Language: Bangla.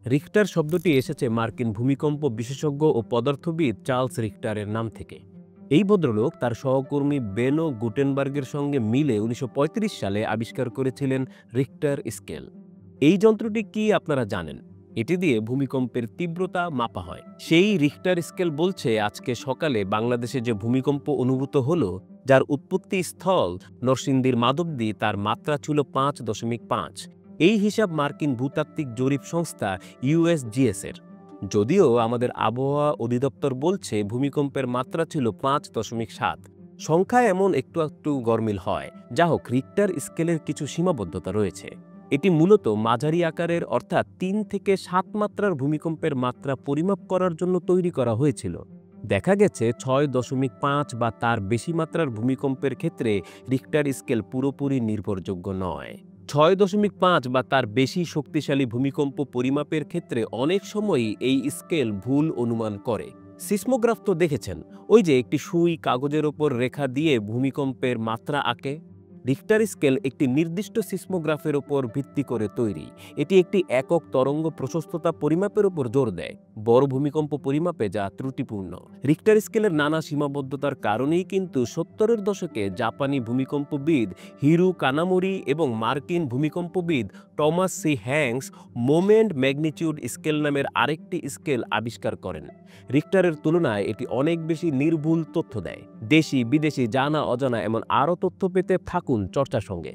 রিখটার শব্দটি এসেছে মার্কিন ভূমিকম্প বিশেষজ্ঞ ও পদার্থবিদ চার্লস রিখটারের নাম থেকে। এই ভদ্রলোক তার সহকর্মী বেনো গুটেনবার্গের সঙ্গে মিলে ১৯৩৫ সালে আবিষ্কার করেছিলেন রিখটার স্কেল। এই যন্ত্রটি কি আপনারা জানেন? এটি দিয়ে ভূমিকম্পের তীব্রতা মাপা হয়। সেই রিখটার স্কেল বলছে আজকে সকালে বাংলাদেশে যে ভূমিকম্প অনুভূত হলো, যার উৎপত্তি স্থল নরসিংদীর মাধবদী, তার মাত্রা ছিল ৫.৫। এই হিসাব মার্কিন ভূতাত্ত্বিক জরিপ সংস্থা ইউএসজিএস এর। যদিও আমাদের আবহাওয়া অধিদপ্তর বলছে ভূমিকম্পের মাত্রা ছিল ৫.৭। সংখ্যায় এমন একটু একটু গরমিল হয়। যা হোক, রিক্টার স্কেলের কিছু সীমাবদ্ধতা রয়েছে। এটি মূলত মাঝারি আকারের অর্থাৎ ৩ থেকে ৭ মাত্রার ভূমিকম্পের মাত্রা পরিমাপ করার জন্য তৈরি করা হয়েছিল। দেখা গেছে ৬.৫ বা তার বেশি মাত্রার ভূমিকম্পের ক্ষেত্রে রিক্টার স্কেল পুরোপুরি নির্ভরযোগ্য নয়। ৬.৫ বা তার বেশি শক্তিশালী ভূমিকম্প পরিমাপের ক্ষেত্রে অনেক সময়ই এই স্কেল ভুল অনুমান করে। সিসমোগ্রাফ তো দেখেছেন, ওই যে একটি সুই কাগজের ওপর রেখা দিয়ে ভূমিকম্পের মাত্রা আঁকে। রিক্টার স্কেল একটি নির্দিষ্ট সিসমোগ্রাফের ওপর ভিত্তি করে তৈরি। এটি একটি একক তরঙ্গ প্রশস্ততা পরিমাপের উপর জোর দেয়, বড় ভূমিকম্প পরিমাপে যা ত্রুটিপূর্ণ। রিক্টার স্কেলের নানা সীমাবদ্ধতার কারণেই কিন্তু ৭০-এর দশকে জাপানি ভূমিকম্পবিদ হিরু কানামোরি এবং মার্কিন ভূমিকম্পবিদ Thomas C Hanks moment magnitude scale নামের আরেকটি স্কেল আবিষ্কার করেন। রিক্টারের তুলনায় এটি অনেক বেশি নির্ভুল তথ্য দেয়। দেশি বিদেশি জানা অজানা এমন আরও তথ্য পেতে থাকুন চর্চার সঙ্গে।